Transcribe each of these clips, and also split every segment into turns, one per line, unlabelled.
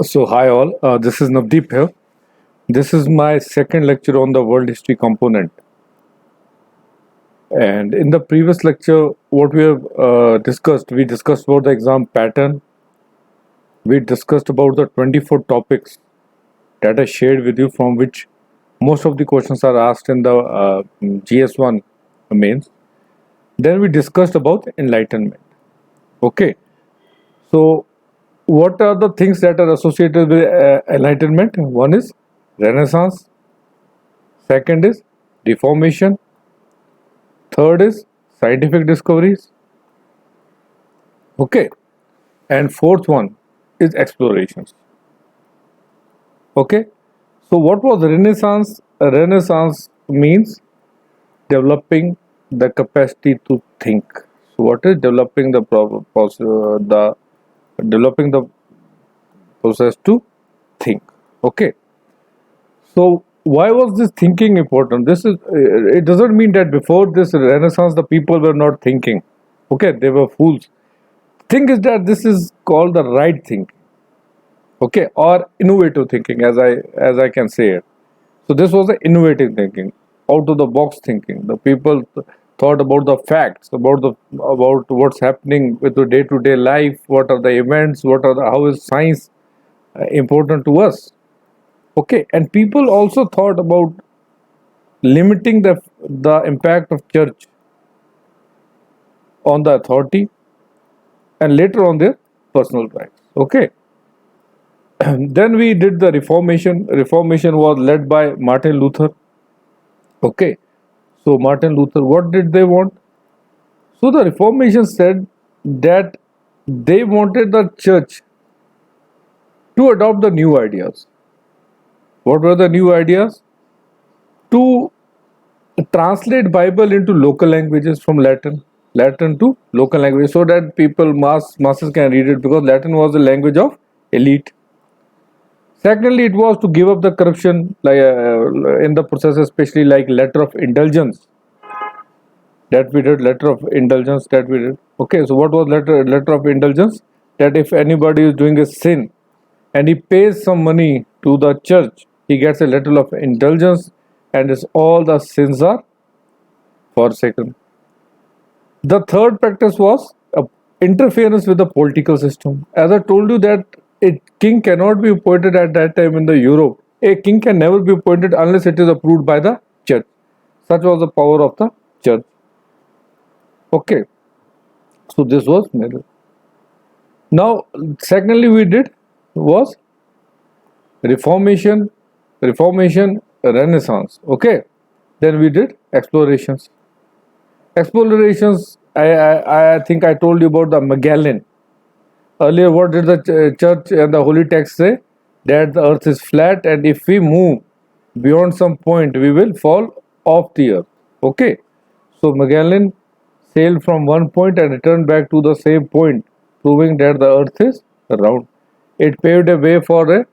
So, hi all, this is Navdeep here. This is my second lecture on the world history component. And in the previous lecture, what we have discussed, we discussed about the exam pattern, we discussed about the 24 topics that I shared with you, from which most of the questions are asked in the GS1 mains. Then we discussed about enlightenment. Okay, so what are the things that are associated with enlightenment? One is Renaissance, second is Reformation, third is scientific discoveries, okay, and fourth one is explorations. Okay, so what was Renaissance? Renaissance means developing the capacity to think. So what is developing the developing the process to think? Okay, so why was this thinking important? This is it doesn't mean that before this Renaissance the people were not thinking. Okay, they were fools. Thing is that this is called the right thinking, okay, or innovative thinking, as I can say it. So this was the innovative thinking, out of the box thinking. The people thought about the facts, about what's happening with the day to day life, what are the events, how is science important to us, okay. And people also thought about limiting the impact of church on the authority and later on their personal rights, okay. Then we did the Reformation. Reformation was led by Martin Luther. Okay, so Martin Luther, what did they want? So the Reformation said that they wanted the church to adopt the new ideas. What were the new ideas? To translate Bible into local languages from Latin to local language, so that masses can read it, because Latin was the language of elite. Secondly, it was to give up the corruption, like in the process, especially like letter of indulgence that we did. Letter of indulgence that we did. Okay, so what was letter of indulgence? That if anybody is doing a sin and he pays some money to the church, he gets a letter of indulgence, and all the sins are forsaken. The third practice was interference with the political system. As I told you that a king cannot be appointed at that time in the Europe. A king can never be appointed unless it is approved by the church. Such was the power of the church. Okay, so this was middle. Now, secondly, we did was Reformation, Renaissance. Okay, then we did explorations. Explorations. I think I told you about the Magellan. Earlier, what did the church and the holy text say? That the earth is flat, and if we move beyond some point, we will fall off the earth. Okay, so Magellan sailed from one point and returned back to the same point, proving that the earth is round. It paved a way for a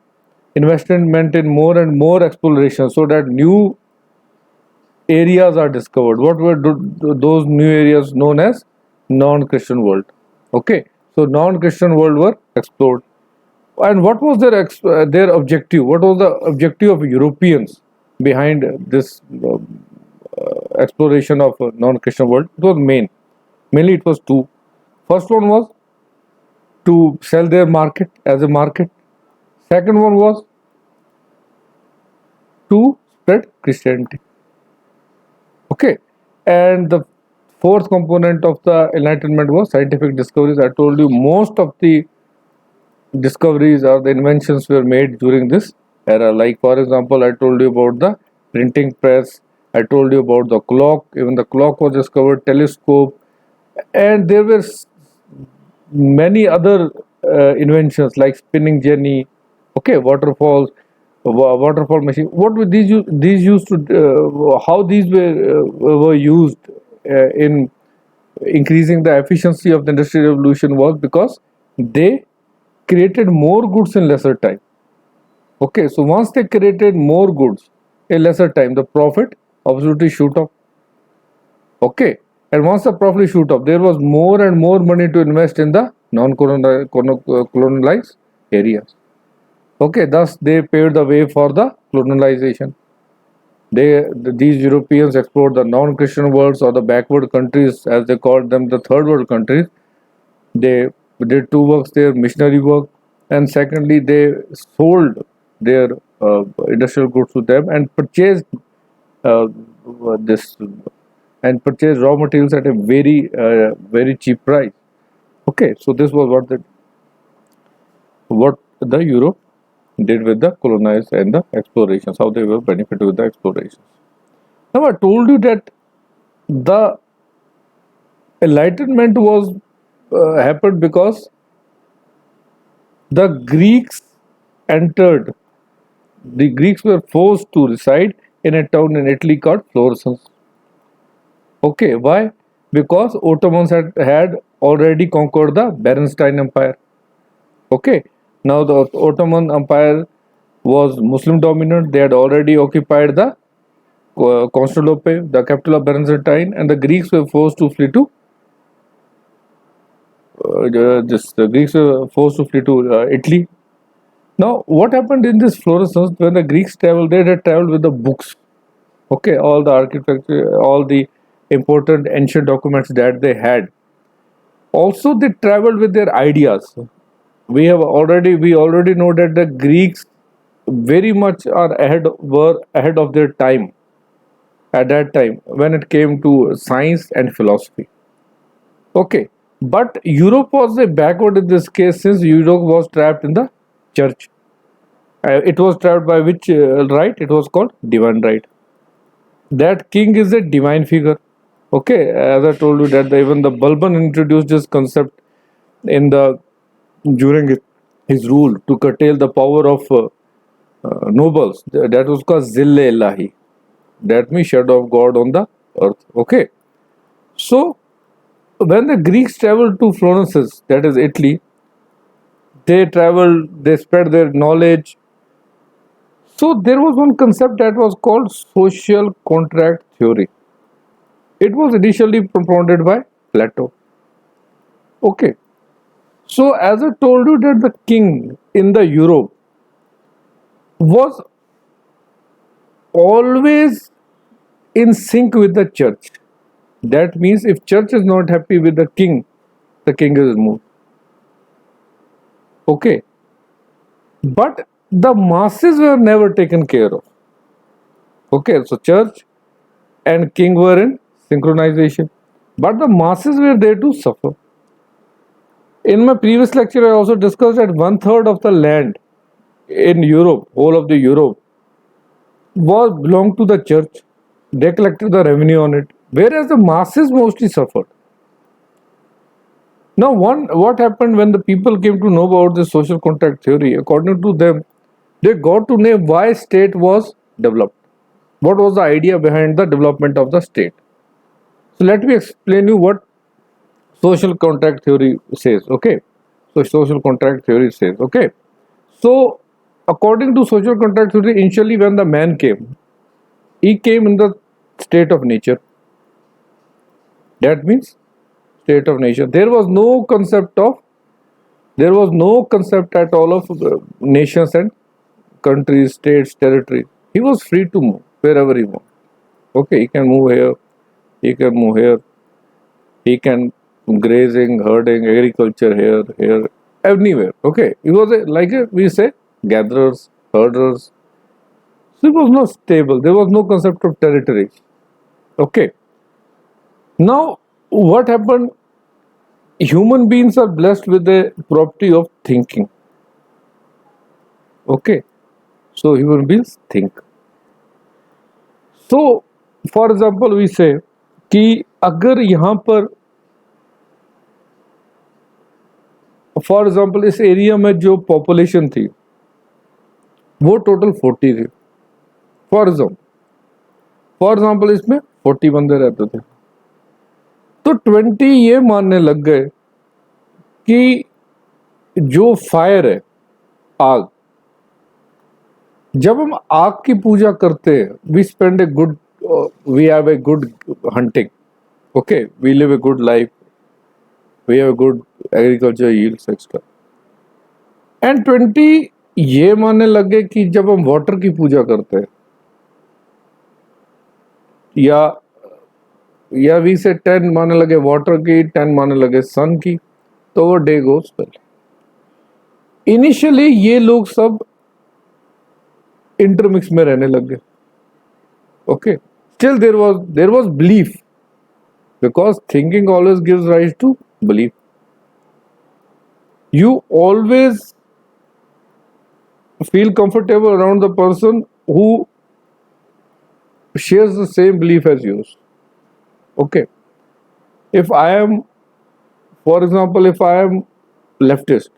investment in more and more exploration, so that new areas are discovered. What were those new areas known as non-Christian world? Okay, so non-Christian world were explored. And what was their objective? What was the objective of Europeans behind this exploration of non-Christian world? It was mainly it was two. First one was to sell their market as a market. Second one was to spread Christianity. Okay, and the fourth component of the Enlightenment was scientific discoveries. I told you most of the discoveries or the inventions were made during this era. Like, for example, I told you about the printing press, I told you about the clock. Even the clock was discovered, telescope, and there were many other inventions like spinning jenny, okay, waterfall machine. What were these used to how these were used in increasing the efficiency of the industrial revolution? Was because they created more goods in lesser time. Okay, so once they created more goods in lesser time, the profit absolutely shoot up. Okay, and once the profit shoot up, there was more and more money to invest in the non-colonized areas. Okay, thus they paved the way for the colonization. These Europeans explored the non-Christian worlds or the backward countries, as they called them, the third world countries. They did two works there: missionary work, and secondly, they sold their industrial goods to them and purchased this and purchased raw materials at a very cheap price. Okay, so this was what the Europe did with the colonized and the explorations, how they were benefited with the explorations. Now I told you that the Enlightenment was happened because the Greeks entered. The Greeks were forced to reside in a town in Italy called Florence. Okay, why? Because Ottomans had already conquered the Byzantine Empire. Okay, now the Ottoman Empire was Muslim dominant. They had already occupied the Constantinople, the capital of Byzantine, and the Greeks were forced to flee to the Greeks were forced to flee to Italy. Now, what happened in this Florence when the Greeks traveled? They had traveled with the books. Okay, all the architecture, all the important ancient documents that they had. Also, they traveled with their ideas. We already know that the Greeks very much were ahead of their time at that time when it came to science and philosophy. Okay, but Europe was a backward in this case since Europe was trapped in the church. It was trapped by which right? It was called divine right. That king is a divine figure. Okay, as I told you that even the Balban introduced this concept in the during his rule to curtail the power of nobles. That was called Zille Ilahi. That means shadow of God on the earth. Okay, so when the Greeks traveled to Florence, that is Italy, they traveled, they spread their knowledge. So there was one concept that was called social contract theory. It was initially propounded by Plato. Okay. So as I told you that the king in the Europe was always in sync with the church. That means if church is not happy with the king is removed. Okay. But the masses were never taken care of. Okay, so church and king were in synchronization. But the masses were there to suffer. In my previous lecture, I also discussed that one third of the land in Europe, whole of the Europe, was belonged to the church. They collected the revenue on it, whereas the masses mostly suffered. Now, what happened when the people came to know about the social contract theory? According to them, they got to know why state was developed. What was the idea behind the development of the state? So let me explain you what social contract theory says. Okay, so social contract theory says. Okay, so according to social contract theory, initially when the man came, he came in the state of nature. That means state of nature. There was no concept at all of nations and countries, states, territories. He was free to move wherever he wants. Okay, he can move here, he can move here, he can grazing, herding, agriculture here, anywhere. Okay, he was we say gatherers, herders. So it was not stable. There was no concept of territory. Okay. Now, what happened? Human beings are blessed with the property of thinking. Okay. So human beings think. So, for example, we say कि अगर यहाँ पर for example इस area में जो population थी वो total 40 थी फॉर एग्जाम्पल इसमें 40 बंदे रहते थे तो 20 ये मानने लग गए कि जो फायर है आग जब हम आग की पूजा करते हैं we spend a good we have a good hunting okay we live a good life we have a good agriculture yields etc and 20 ये मानने लग गए कि जब हम वाटर की पूजा करते हैं या वी से 10 मानने लगे वाटर की, 10 मानने लगे सन की, तो वो डे गोज पहले। इनिशियली ये लोग सब इंटरमिक्स में रहने लग गए। Okay, still there was belief, because thinking always gives rise to belief. You always feel comfortable around the person who shares the same belief as yours. Okay, if I am, for example, if I am leftist,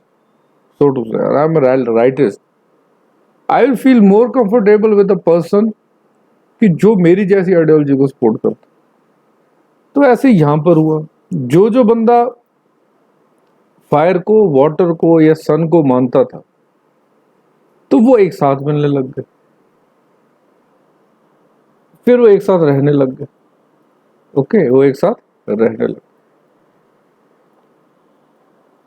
so to say, or I am a rightist, I will feel more comfortable with a person कि जो मेरी जैसी ideology को support करता। तो ऐसे यहाँ पर हुआ, जो जो बंदा फायर को, वाटर को या सन को मानता था, तो वो एक साथ मिलने लग गए, फिर वो एक साथ रहने लग गए। ओके, वो एक साथ रहने लगे।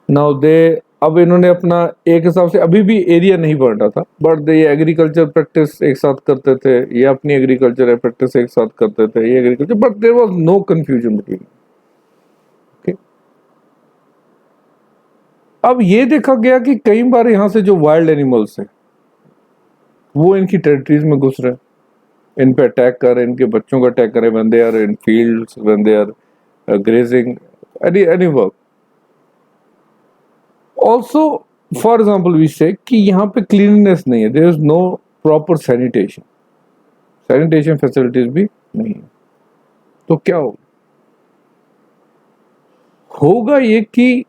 नाउ दे, अब इन्होंने अपना एक हिसाब से अभी भी एरिया नहीं बांटा था, बट दे एग्रीकल्चर प्रैक्टिस एक साथ करते थे, ये अपनी एग्रीकल्चर प्रैक्टिस एक साथ करते थे, ये agriculture, but there was no confusion between. Okay, अब ये देखा गया कि कई बार यहाँ से जो वाइल्ड एनिमल्स हैं वो इनकी टेरिटरीज में घुस रहे हैं, इन पे अटैक कर रहे हैं, इनके बच्चों का अटैक करें, when they are in fields, when they are grazing, any work. Also for example we say कि यहाँ पे क्लीननेस नहीं है, there is no proper sanitation, sanitation facilities भी नहीं है। तो क्या होगा ये कि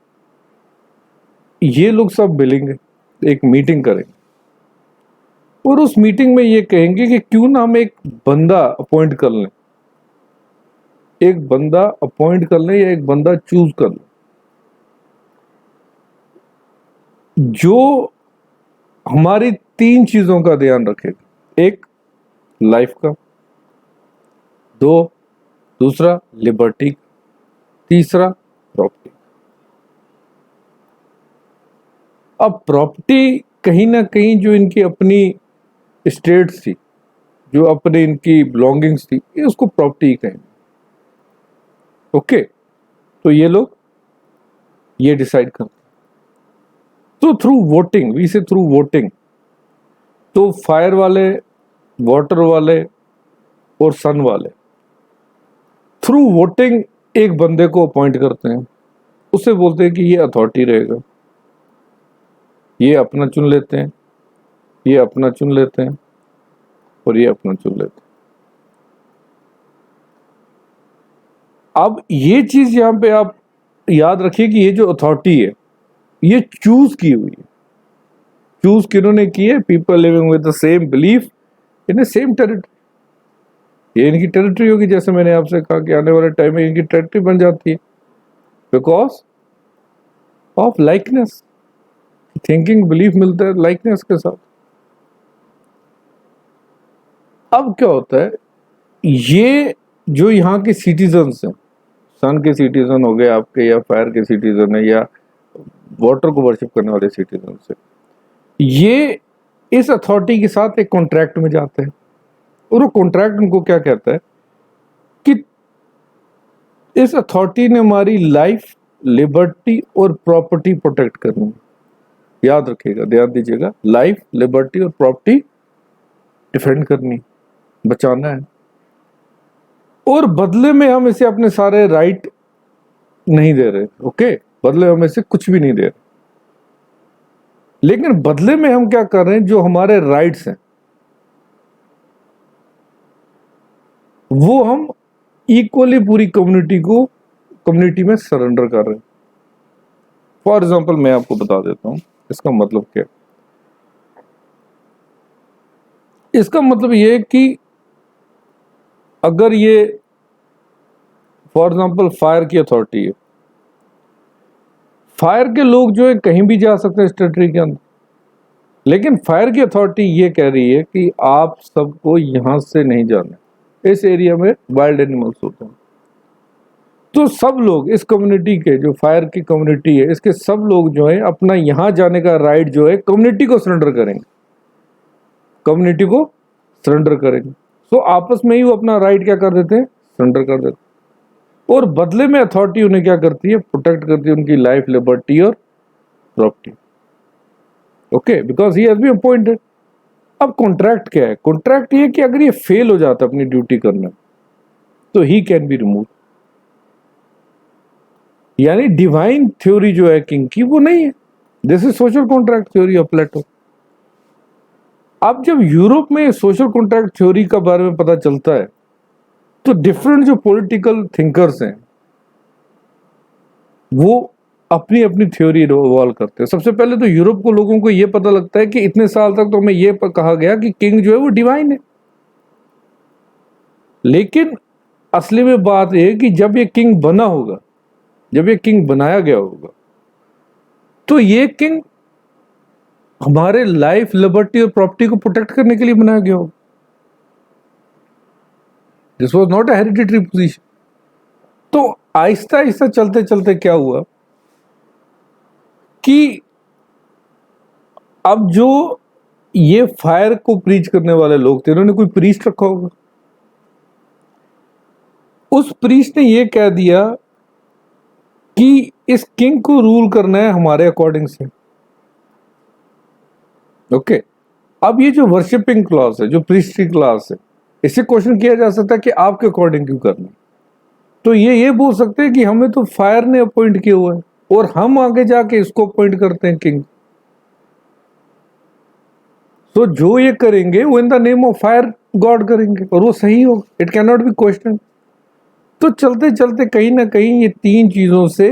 ये लोग सब मिलेंगे, एक मीटिंग करेंगे, और उस मीटिंग में ये कहेंगे कि क्यों ना हम एक बंदा अपॉइंट कर लें, एक बंदा अपॉइंट कर लें या एक बंदा चूज कर लें जो हमारी 3 चीजों का ध्यान रखेगा। एक, लाइफ का, दूसरा लिबर्टी, तीसरा प्रॉपर्टी। अब प्रॉपर्टी कहीं ना कहीं जो इनकी अपनी स्टेट्स थी, जो अपने इनकी बिलोंगिंग्स थी, ये उसको प्रॉपर्टी कहेंगे। ओके, तो ये लोग ये डिसाइड करते। तो थ्रू वोटिंग, वी से थ्रू वोटिंग, तो फायर वाले, वाटर वाले और सन वाले थ्रू वोटिंग एक बंदे को अपॉइंट करते हैं, उसे बोलते हैं कि ये अथॉरिटी रहेगा, ये अपना चुन लेते हैं, ये अपना चुन लेते हैं, और ये अपना चुन लेते हैं। अब ये चीज यहां पे आप याद रखिए कि ये जो अथॉरिटी है ये चूज की हुई है। चूज किन्होंने की है? People living with the same belief in A same territory. ये इनकी टेरिटरी होगी, जैसे मैंने आपसे कहा कि आने वाले टाइम में इनकी टेरिटरी बन जाती है because of likeness. Thinking belief मिलता है लाइकनेस के साथ। अब क्या होता है, ये जो यहाँ के सिटीजन्स हैं, सन के सिटीजन हो गए आपके, या फायर के सिटीजन है, या वाटर को वर्शिप करने वाले सिटीजन है, ये इस अथॉरिटी के साथ एक कॉन्ट्रैक्ट में जाते हैं, और वो कॉन्ट्रैक्ट उनको क्या कहता है कि इस अथॉरिटी ने हमारी लाइफ, लिबर्टी और प्रॉपर्टी प्रोटेक्ट करनी है। याद रखिएगा, ध्यान दीजिएगा, लाइफ, लिबर्टी और प्रॉपर्टी डिफेंड करनी, बचाना है, और बदले में हम इसे अपने सारे राइट नहीं दे रहे। ओके, बदले में हम इसे कुछ भी नहीं दे रहे, लेकिन बदले में हम क्या कर रहे हैं, जो हमारे राइट्स हैं वो हम इक्वली पूरी कम्युनिटी में सरेंडर कर रहे हैं। फॉर एग्जाम्पल मैं आपको बता देता हूं इसका मतलब क्या है। इसका मतलब ये है कि अगर ये फॉर एग्जाम्पल फायर की अथॉरिटी है, फायर के लोग जो है कहीं भी जा सकते हैं इस टेरिटरी के अंदर, लेकिन फायर की अथॉरिटी ये कह रही है कि आप सबको यहां से नहीं जाना, इस एरिया में वाइल्ड एनिमल्स होते हैं। तो सब लोग इस कम्युनिटी के, जो फायर की कम्युनिटी है, इसके सब लोग जो है अपना यहाँ जाने का राइट जो है कम्युनिटी को सरेंडर करेंगे, कम्युनिटी को सरेंडर करेंगे। सो आपस में ही वो अपना राइट क्या कर देते हैं, सरेंडर कर देते हैं। और बदले में अथॉरिटी उन्हें क्या करती है, प्रोटेक्ट करती है उनकी लाइफ, लिबर्टी और property. Okay, because he has been appointed. अब कॉन्ट्रैक्ट क्या है? कॉन्ट्रैक्ट ये कि अगर ये फेल हो जाता है अपनी ड्यूटी करने, तो ही कैन बी रिमूव। यानी डिवाइन थ्योरी जो है किंग की, वो नहीं है। This is social contract theory of Plato. अब जब यूरोप में सोशल कॉन्ट्रैक्ट थ्योरी का बारे में पता चलता है, तो डिफरेंट जो पॉलिटिकल थिंकर्स हैं वो अपनी अपनी थ्योरी इवॉल्व करते हैं। सबसे पहले तो यूरोप को लोगों को यह पता लगता है कि इतने साल तक तो हमें यह कहा गया कि किंग जो है वो डिवाइन है, लेकिन असली में बात यह है कि जब ये किंग बना होगा, जब ये किंग बनाया गया होगा, तो ये किंग हमारे लाइफ, लिबर्टी और प्रॉपर्टी को प्रोटेक्ट करने के लिए बनाया गया होगा। This was not a hereditary position. तो आहिस्ता आहिस्ता चलते चलते क्या हुआ कि अब जो ये फायर को प्रीच करने वाले लोग थे, उन्होंने कोई प्रीस्ट रखा होगा। उस प्रीस्ट ने ये कह दिया कि इस किंग को रूल करना है हमारे अकॉर्डिंग से। ओके, अब ये जो वर्शिपिंग क्लास है, जो प्रीस्ट्री क्लास है, इससे क्वेश्चन किया जा सकता है कि आपके अकॉर्डिंग क्यों करना। तो ये बोल सकते हैं कि हमें तो फायर ने अपॉइंट किया हुआ है और हम आगे जाके इसको अपॉइंट करते हैं किंग। तो जो ये करेंगे वो in the name of fire God करेंगे और वो सही होगा, it can not be question. तो चलते चलते कहीं ना कहीं ये तीन चीजों से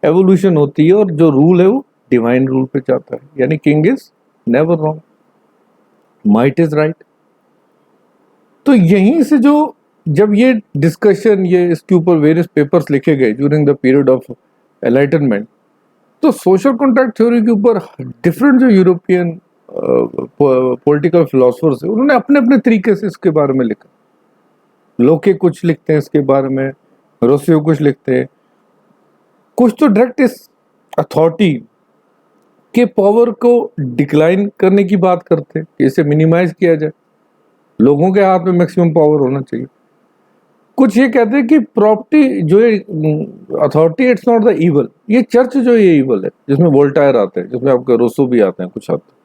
एवोल्यूशन होती है और जो रूल है वो डिवाइन रूल पे जाता है। यानी king is never wrong, might is right. तो यहीं से जो जब ये डिस्कशन, ये इसके ऊपर वेरियस पेपर्स लिखे गए during the period of enlightenment, तो सोशल कॉन्ट्रैक्ट थ्योरी के ऊपर डिफरेंट जो यूरोपियन पॉलिटिकल फिलोसफर्स है, उन्होंने अपने अपने तरीके से इसके बारे में लिखा। लोके कुछ लिखते हैं इसके बारे में, रोसियो कुछ लिखते हैं, कुछ तो डायरेक्ट इस अथॉरिटी के पावर को डिक्लाइन करने की बात करते हैं कि इसे मिनिमाइज किया जाए, लोगों के हाथ में मैक्सिमम पावर होना चाहिए। कुछ ये कहते हैं कि प्रॉपर्टी जो है authority, it's not the evil, ये चर्च जो ये ईवल है, जिसमें वोल्टायर आते हैं, जिसमें आपके रोसो भी आते हैं, कुछ आते हैं।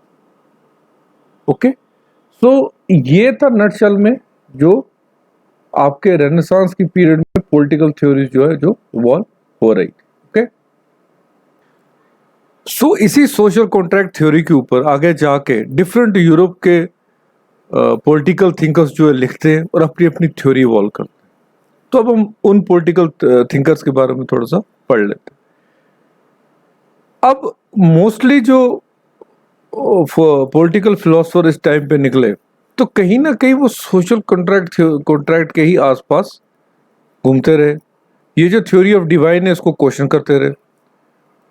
ओके, सो ये था नटशल में जो आपके रेनेसांस की पीरियड में पॉलिटिकल थ्योरीज जो है जो इवॉल्व हो रही। ओके, सो इसी सोशल कॉन्ट्रैक्ट थ्योरी के ऊपर आगे जाके डिफरेंट यूरोप के पॉलिटिकल थिंकर्स जो है लिखते हैं और अपनी अपनी थ्योरी इवॉल्व करते हैं। तो अब हम उन पॉलिटिकल थिंकर्स के बारे में थोड़ा सा पढ़ लेते हैं। अब मोस्टली जो पॉलिटिकल फिलोसफर इस टाइम पे निकले, तो कहीं ना कहीं वो सोशल कॉन्ट्रैक्ट के ही आसपास घूमते रहे। ये जो थ्योरी ऑफ डिवाइन है इसको क्वेश्चन करते रहे।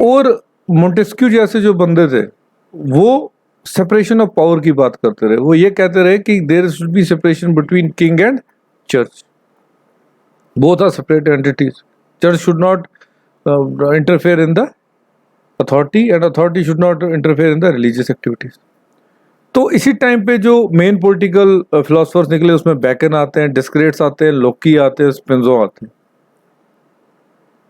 और मोंटेस्क्यू जैसे जो बंदे थे वो सेपरेशन ऑफ पावर की बात करते रहे। वो ये कहते रहे कि there should be separation between king and church, both are separate entities. Church should not interfere in the authority and authority should not interfere in the religious activities. तो इसी टाइम पे जो मेन पॉलिटिकल फिलोसफर्स निकले उसमें bacon आते हैं, डिस्क्रेट्स आते हैं, लोकी आते हैं, स्पिनोजा आते हैं,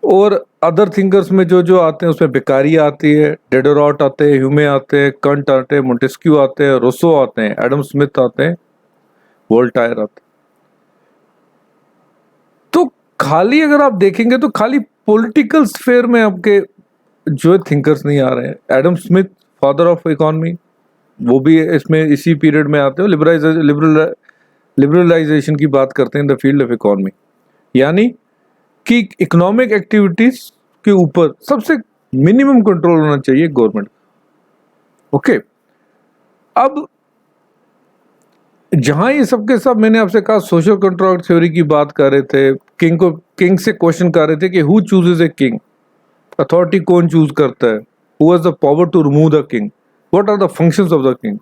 और अदर थिंकर्स में जो जो आते हैं उसमें बेकारी आती है, डेडोरॉट आते हैं, ह्यूमे आते हैं, कंट आते हैं, मोंटेस्क्यू आते हैं, रोसो आते हैं, एडम स्मिथ आते हैं, वोल्टायर आते हैं। तो खाली अगर आप देखेंगे तो खाली पॉलिटिकल स्फेयर में आपके जो थिंकर्स नहीं आ रहे हैं। Adam Smith, father of economy, वो भी इसमें इसी पीरियड में आते हैं। लिबरलाइजेशन की बात करते हैं in the field of economy, यानी कि इकोनॉमिक एक्टिविटीज के ऊपर सबसे मिनिमम कंट्रोल होना चाहिए गवर्नमेंट। ओके, अब जहां ये सबके सब मैंने आपसे कहा सोशल कॉन्ट्रैक्ट थ्योरी की बात कर रहे थे, किंग से क्वेश्चन कर रहे थे कि who chooses a king, authority कौन चूज करता है, who has the power to remove the king, what are the functions of the king.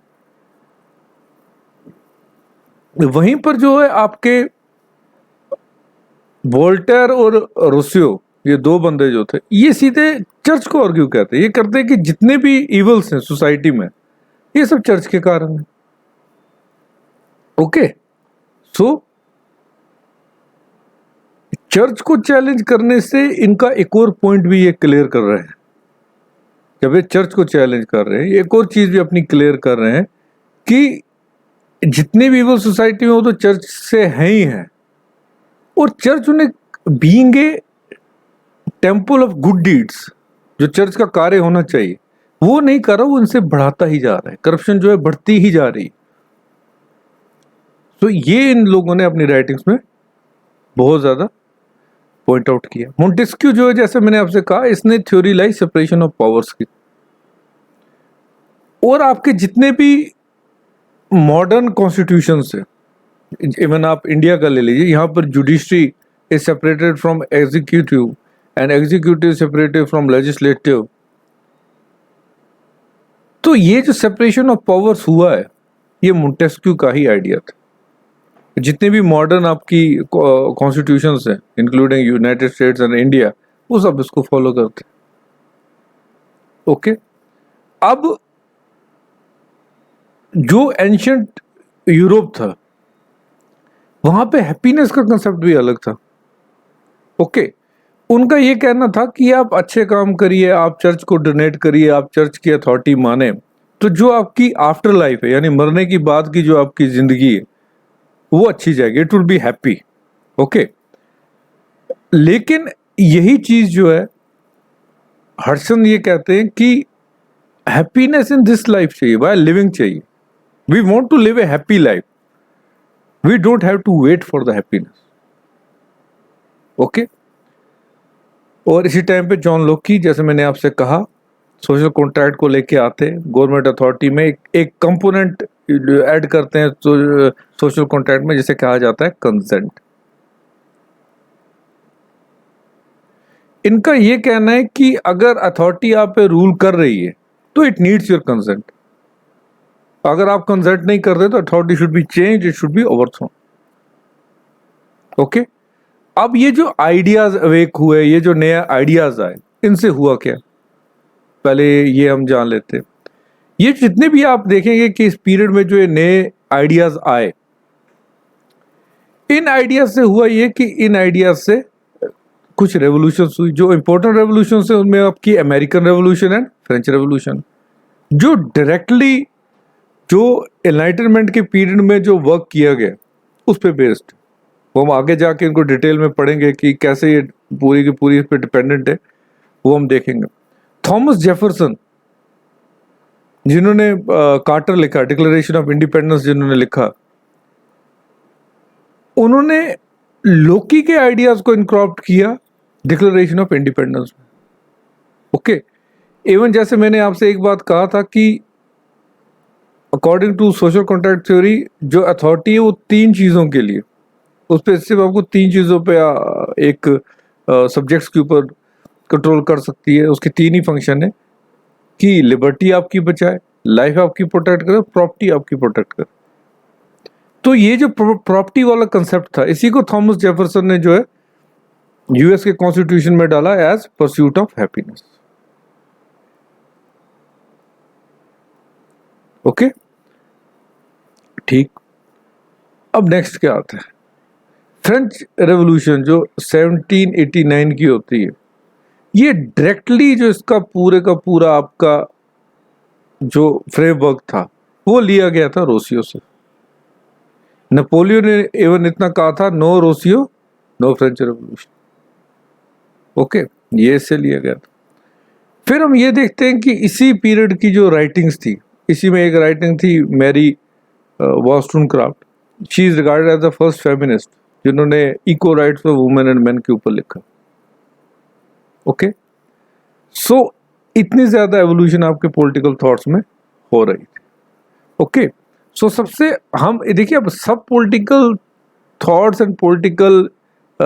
वहीं पर जो है आपके वोल्टेयर और रोसियो, ये दो बंदे जो थे, ये सीधे चर्च को आर्ग्यू कहते हैं। ये करते हैं कि जितने भी इवल्स हैं सोसाइटी में, ये सब चर्च के कारण है। ओके, सो चर्च को चैलेंज करने से इनका एक और पॉइंट भी ये क्लियर कर रहे हैं। जब ये चर्च को चैलेंज कर रहे हैं, एक और चीज भी अपनी क्लियर कर रहे हैं कि जितने भी इवल सोसाइटी में वो तो चर्च से हैं ही हैं, और चर्च उन्हें being a temple of good deeds, जो चर्च का कार्य होना चाहिए वो नहीं कर रहा, वो इनसे बढ़ाता ही जा रहा है। करप्शन जो है बढ़ती ही जा रही। तो ये इन लोगों ने अपनी राइटिंग्स में बहुत ज्यादा पॉइंट आउट किया। मोंटेस्क्यू जो है, जैसे मैंने आपसे कहा, इसने theory lie separation of powers की। और आपके जितने भी मॉडर्न कॉन्स्टिट्यूशन है, इवन आप इंडिया का ले लीजिए, यहाँ पर judiciary is separated from executive and executive separated from legislative. तो ये जो सेपरेशन ऑफ पावर्स हुआ है, ये मोंटेस्क्यू का ही आइडिया था। जितने भी मॉडर्न आपकी कॉन्स्टिट्यूशंस हैं, including United states and India, वो सब इसको फॉलो करते। ओके, अब जो एंशिएंट यूरोप था, वहां पे हैप्पीनेस का कंसेप्ट भी अलग था। ओके, उनका ये कहना था कि आप अच्छे काम करिए, आप चर्च को डोनेट करिए, आप चर्च की अथॉरिटी माने, तो जो आपकी आफ्टर लाइफ है, यानी मरने की बाद की जो आपकी जिंदगी है, वो अच्छी जाएगी, it will be happy. Okay, लेकिन यही चीज जो है, हडसन ये कहते हैं कि हैप्पीनेस इन दिस लाइफ चाहिए, बाय लिविंग चाहिए। We want to live a happy life, we don't have to wait for the happiness. Okay, और इसी टाइम पे जॉन लोकी, जैसे मैंने आपसे कहा, सोशल कॉन्ट्रैक्ट को लेके आते, गवर्नमेंट अथॉरिटी में एक कंपोनेंट ऐड करते हैं सोशल कॉन्ट्रैक्ट में, जिसे कहा जाता है कंसेंट। इनका ये कहना है कि अगर अथॉरिटी आप पे रूल कर रही है तो इट नीड्स योर कंसेंट। अगर आप कंसेंट नहीं कर रहे तो authority should be change, it should be overthrown. Okay, अब ये जो आइडियाज अवेक हुए, ये जो नए आइडियाज आए, इनसे हुआ क्या, पहले ये हम जान लेते हैं। ये जितने भी आप देखेंगे कि इस पीरियड में जो ये नए आइडियाज आए, इन आइडियाज से हुआ ये कि इन आइडियाज से कुछ रेवोल्यूशन हुई। जो इंपॉर्टेंट रेवोल्यूशन है उनमें आपकी American revolution and French revolution, जो डायरेक्टली जो एनलाइटनमेंट के पीरियड में जो वर्क किया गया उस पे बेस्ड। वो हम आगे जाके इनको डिटेल में पढ़ेंगे कि कैसे ये पूरी की पूरी इस पे डिपेंडेंट है, वो हम देखेंगे। थॉमस जेफरसन, जिन्होंने कार्टर लिखा, डिक्लेरेशन ऑफ इंडिपेंडेंस जिन्होंने लिखा, उन्होंने लोकी के आइडियाज को इनक्रॉप्ट किया डिक्लेरेशन ऑफ इंडिपेंडेंस में। ओके, इवन जैसे मैंने आपसे एक बात कहा था कि according to social contract theory, जो अथॉरिटी है वो तीन चीजों के लिए, उस पर सिर्फ आपको तीन चीजों पे एक सब्जेक्ट्स के ऊपर कंट्रोल कर सकती है। उसके तीन ही फंक्शन है कि लिबर्टी आपकी बचाए, लाइफ आपकी प्रोटेक्ट करे, प्रॉपर्टी आपकी प्रोटेक्ट करे। तो ये जो प्रॉपर्टी वाला कंसेप्ट था, इसी को थॉमस जेफरसन ने जो है यूएस के कॉन्स्टिट्यूशन में डाला as pursuit of happiness. Okay, ठीक। अब नेक्स्ट क्या आता है, फ्रेंच रेवोल्यूशन जो 1789 की होती है। ये डायरेक्टली जो इसका पूरे का पूरा आपका जो फ्रेमवर्क था वो लिया गया था रोसियो से। नेपोलियन ने एवं इतना कहा था, no Rousseau no French revolution. Okay, ये इससे लिया गया था। फिर हम ये देखते हैं कि इसी पीरियड की जो राइटिंग्स थी, इसी में एक राइटिंग थी Mary Wollstonecraft. She is regarded as the first feminist, जिन्होंने equal rights for women and men के ऊपर लिखा। ओके, सो इतनी ज्यादा एवोल्यूशन आपके पॉलिटिकल थॉट्स में हो रही थी। ओके, सो सबसे हम देखिए, अब सब political thoughts and political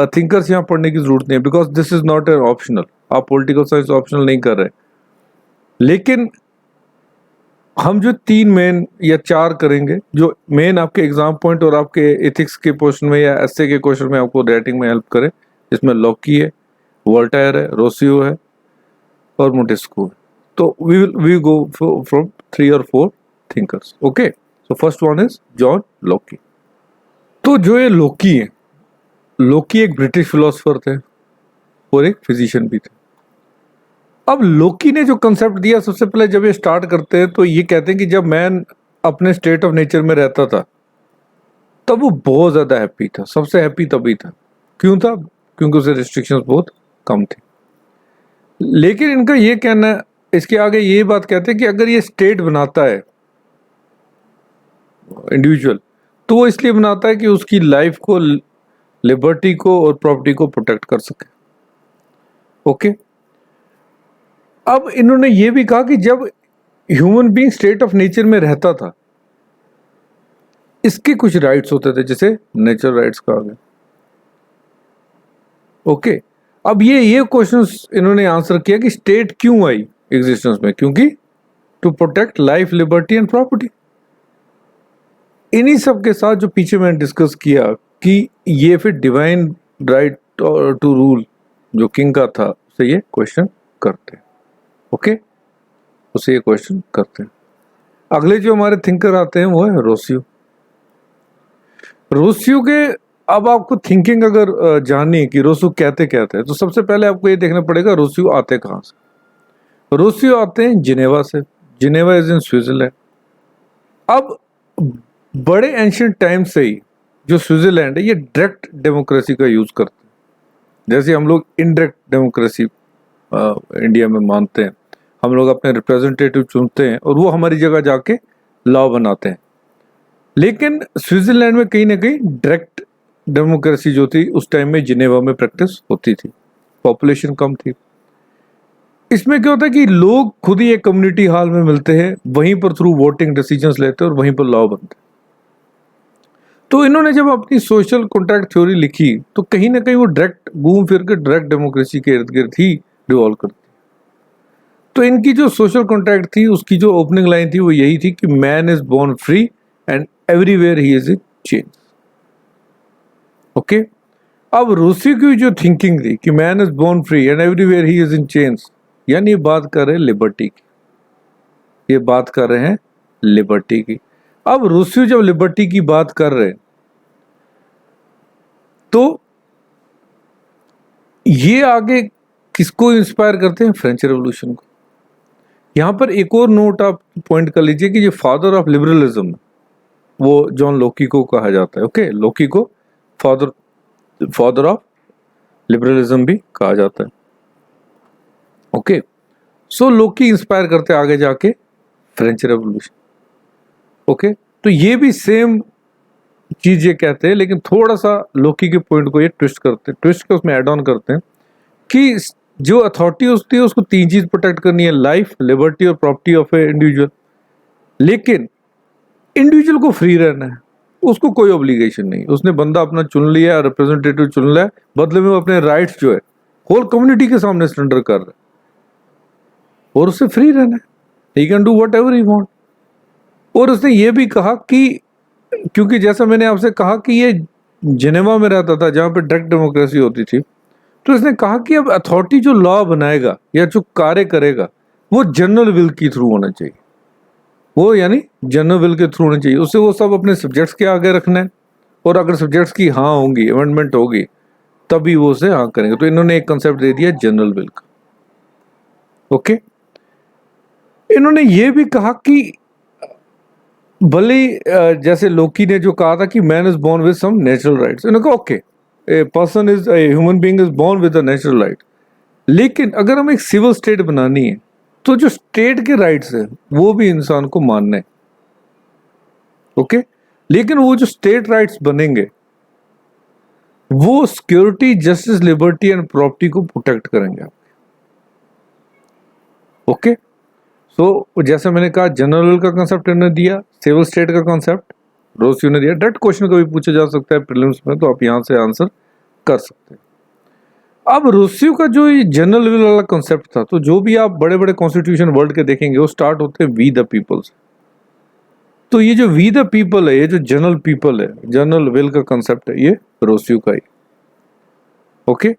thinkers यहाँ पढ़ने की जरूरत नहीं है, because this is not an optional. आप पॉलिटिकल साइंस ऑप्शनल नहीं कर रहे, लेकिन हम जो तीन मेन या चार करेंगे, जो मेन आपके एग्जाम पॉइंट और आपके एथिक्स के क्वेश्चन में या एस्से के क्वेश्चन में आपको राइटिंग में हेल्प करे, इसमें लॉकी है, वोल्टायर है, रोसियो है और मोंटेस्क्यू है। तो we go from 3 or 4 thinkers. Okay, so first one is John Locke. तो जो ये लॉकी है, लॉकी एक ब्रिटिश फिलोसोफर थे और एक फिजिशियन भी थे। अब लॉकी ने जो कंसेप्ट दिया, सबसे पहले जब ये स्टार्ट करते हैं तो ये कहते हैं कि जब मैन अपने स्टेट ऑफ नेचर में रहता था तब वो बहुत ज्यादा हैप्पी था, सबसे हैप्पी तभी था। क्यों था? क्योंकि उसे रिस्ट्रिक्शंस बहुत कम थी। लेकिन इनका ये कहना है, इसके आगे ये बात कहते हैं कि अगर ये स्टेट बनाता है इंडिविजुअल, तो वो इसलिए बनाता है कि उसकी लाइफ को, लिबर्टी को और प्रॉपर्टी को प्रोटेक्ट कर सके। ओके, अब इन्होंने ये भी कहा कि जब human being state of nature में रहता था, इसके कुछ राइट्स होते थे, जैसे नेचुरल राइट्स कहा गया। ओके, अब ये क्वेश्चंस इन्होंने आंसर किया कि स्टेट क्यों आई एग्जिस्टेंस में, क्योंकि to protect life, liberty and property. इन्हीं सब के साथ जो पीछे मैंने डिस्कस किया कि ये फिर डिवाइन राइट टू रूल जो किंग का था, उसे ये क्वेश्चन करते हैं। ओके, उसे ये क्वेश्चन करते हैं। अगले जो हमारे थिंकर आते हैं वो है रोसियो। रोसियो के, अब आपको थिंकिंग अगर जाननी है कि रोसियो कहते कहते हैं, तो सबसे पहले आपको ये देखना पड़ेगा रोसियो आते कहाँ से। रोसियो आते हैं जिनेवा से। Geneva is in Switzerland. अब बड़े एंशियंट टाइम से ही जो स्विट्जरलैंड है ये डायरेक्ट डेमोक्रेसी का यूज करते हैं, जैसे हम लोग इनडायरेक्ट डेमोक्रेसी इंडिया में मानते हैं। हम लोग अपने रिप्रेजेंटेटिव चुनते हैं और वो हमारी जगह जाके लॉ बनाते हैं। लेकिन स्विट्जरलैंड में कहीं ना कहीं डायरेक्ट डेमोक्रेसी जो थी उस टाइम में जिनेवा में प्रैक्टिस होती थी, पॉपुलेशन कम थी। इसमें क्या होता है कि लोग खुद ही एक कम्युनिटी हॉल में मिलते हैं, वहीं पर थ्रू वोटिंग डिसीजंस लेते हैं और वहीं पर लॉ बनते हैं। तो इन्होंने जब अपनी सोशल कॉन्ट्रैक्ट थ्योरी लिखी तो कहीं ना कहीं वो डायरेक्ट घूम फिर के डायरेक्ट डेमोक्रेसी के इर्द गिर्द ही रिवॉल्व करती। तो इनकी जो सोशल कॉन्ट्रैक्ट थी उसकी जो ओपनिंग लाइन थी वो यही थी कि man is born free and everywhere he is in chains. Okay, अब रूसी की जो थिंकिंग थी कि man is born free and everywhere he is in chains, यानी ये बात कर रहे हैं लिबर्टी की, ये बात कर रहे हैं लिबर्टी की। अब रूसी जब लिबर्टी की बात कर रहे हैं तो ये आगे किसको इंस्पायर करते हैं? फ्रेंच रेवोल्यूशन को। यहां पर एक और नोट आप पॉइंट कर लीजिए कि जो फादर ऑफ लिबरलिज्म वो जॉन लॉकी को कहा जाता है। ओके, लॉकी को फादर ऑफ लिबरलिज्म भी कहा जाता है। ओके, सो लॉकी इंस्पायर करते हैं आगे जाके फ्रेंच रेवोल्यूशन। ओके, तो ये भी सेम चीज ये कहते हैं, लेकिन थोड़ा सा लॉकी के पॉइंट को ये ट्विस्ट के उसमें ऐड ऑन करते हैं कि जो अथॉरिटी होती है उसको 3 चीज प्रोटेक्ट करनी है, लाइफ, लिबर्टी और प्रॉपर्टी ऑफ ए इंडिविजुअल। लेकिन इंडिविजुअल को फ्री रहना है, उसको कोई ऑब्लिगेशन नहीं। उसने बंदा अपना चुन लिया, रिप्रेजेंटेटिव चुन लिया, बदले में वो अपने राइट्स जो है होल कम्युनिटी के सामने सरेंडर कर रहा है और उससे फ्री रहना है। He can do what ever he want. और उसने ये भी कहा कि क्योंकि जैसा मैंने आपसे कहा कि ये जिनेवा में रहता था जहां पे डायरेक्ट डेमोक्रेसी होती थी, तो इसने कहा कि अब अथॉरिटी जो लॉ बनाएगा या जो कार्य करेगा वो जनरल विल के थ्रू होना चाहिए। वो यानी जनरल विल के थ्रू होना चाहिए, उससे वो सब अपने सब्जेक्ट्स के आगे रखना है, और अगर सब्जेक्ट्स की हाँ होंगी, अमेंडमेंट होगी, तभी वो उसे हाँ करेंगे। तो इन्होंने एक कंसेप्ट दे दिया जनरल विल का। ओके, इन्होंने ये भी कहा कि भले जैसे लोकी ने जो कहा था कि man is born with some natural rights, इन्होंने कहा okay, a person is, a human being is born with a natural right, लेकिन अगर हमें एक सिविल स्टेट बनानी है तो जो स्टेट के राइट्स है वो भी इंसान को मानने। ओके, लेकिन वो जो स्टेट राइट्स बनेंगे वो security, justice, liberty and property को प्रोटेक्ट करेंगे। ओके, सो जैसे मैंने कहा जनरल का कंसेप्ट इन्होंने दिया, सिविल स्टेट का कंसेप्ट रोसियो ने दिया। डायरेक्ट क्वेश्चन कभी पूछा जा सकता है प्रीलिम्स में, तो आप यहां से आंसर कर सकते हैं। अब रोसियो का जो ये जनरल विल वाला कंसेप्ट था, तो जो भी आप बड़े बड़े कॉन्स्टिट्यूशन वर्ल्ड के देखेंगे वो स्टार्ट होते हैं वी द पीपल्स। तो ये जो वी द पीपल है, ये जो जनरल पीपल है, जनरल विल का कंसेप्ट है, ये रोसियो का ही। ओके।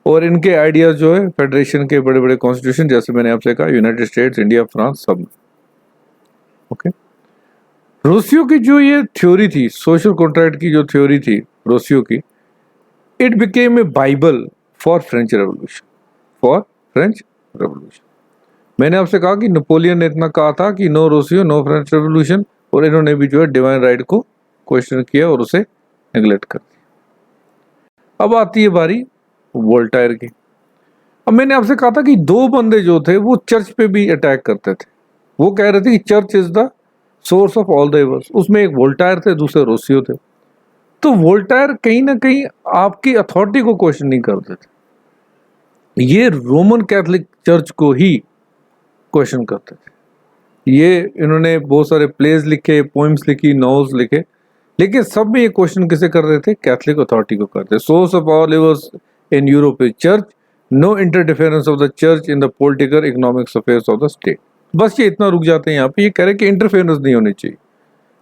और इनके आइडियाज जो है फेडरेशन के बड़े बड़े कॉन्स्टिट्यूशन, जैसे मैंने आपसे कहा, यूनाइटेड स्टेट्स, इंडिया, फ्रांस, सब में। ओके। रोसियो की जो ये थ्योरी थी, सोशल कॉन्ट्रैक्ट की जो थ्योरी थी रोसियो की, it became a Bible for French revolution, for French revolution. मैंने आपसे कहा कि नेपोलियन ने इतना कहा था कि no Rousseau, no French revolution, और इन्होंने भी जो है डिवाइन राइट को क्वेश्चन किया और उसे नेग्लेक्ट कर दिया। अब आती है बारी वोल्टायर की। अब मैंने आपसे कहा था कि दो बंदे जो थे वो चर्च पे भी अटैक करते थे। वो कह रहे थे कि church is the source of all the evils. उसमें एक वोल्टायर थे, दूसरे रोसियो थे। तो वोल्टायर कहीं ना कहीं आपकी अथॉरिटी को क्वेश्चन नहीं करते थे, ये रोमन कैथोलिक चर्च को ही क्वेश्चन करते थे। ये इन्होंने बहुत सारे प्लेज लिखे, पोइम्स लिखी, नॉवेल्स लिखे, लेकिन सब में ये क्वेश्चन किसे कर रहे थे? कैथोलिक अथॉरिटी को करते। Source of all evils in Europe is church, no interference of the church in the political economics affairs of the state. बस ये इतना रुक जाते हैं यहाँ पे। ये कह रहे हैं कि इंटरफेरेंस नहीं होनी चाहिए।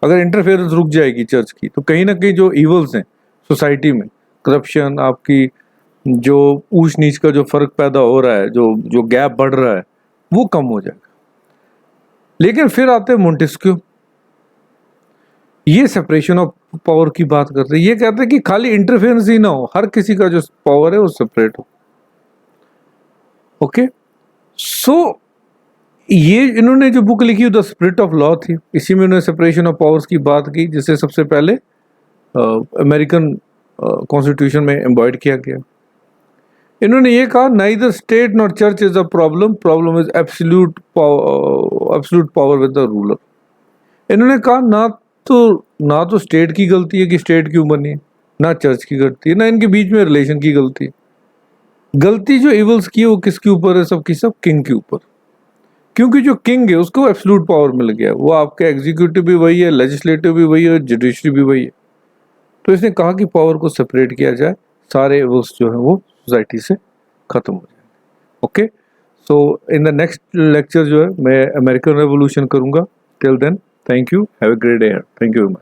अगर इंटरफेरेंस रुक जाएगी चर्च की, तो कहीं ना कहीं जो इवल्स हैं सोसाइटी में, करप्शन, आपकी जो ऊंच नीच का जो फर्क पैदा हो रहा है, जो जो गैप बढ़ रहा है, वो कम हो जाएगा। लेकिन फिर आते हैं मोंटेस्क्यू। ये सेपरेशन ऑफ पावर की बात करते हैं। ये कहते हैं कि खाली इंटरफेरेंस ही ना हो, हर किसी का जो पावर है वो सेपरेट हो। ओके। सो ये इन्होंने जो बुक लिखी द स्पिरिट ऑफ लॉ थी, इसी में उन्होंने सेपरेशन ऑफ पावर्स की बात की, जिसे सबसे पहले अमेरिकन कॉन्स्टिट्यूशन में एम्बॉयड किया गया। इन्होंने ये कहा, neither state nor church is a problem, problem is absolute power with the ruler. इन्होंने कहा ना तो स्टेट की गलती है कि स्टेट क्यों बनी है, ना चर्च की गलती है, ना इनके बीच में रिलेशन की गलती है। गलती जो इवल्स की है वो किसके ऊपर है? सबकी सब किंग के ऊपर। क्योंकि जो किंग है उसको एब्सोल्यूट पावर मिल गया, वो आपका एग्जीक्यूटिव भी वही है, लेजिस्लेटिव भी वही है, जुडिशरी भी वही है। तो इसने कहा कि पावर को सेपरेट किया जाए, सारे इवल्स जो है वो सोसाइटी से खत्म हो जाए। Okay. So in the next lecture जो है मैं अमेरिकन रेवोल्यूशन करूंगा। Till then, thank you, have a great day. Thank you very much.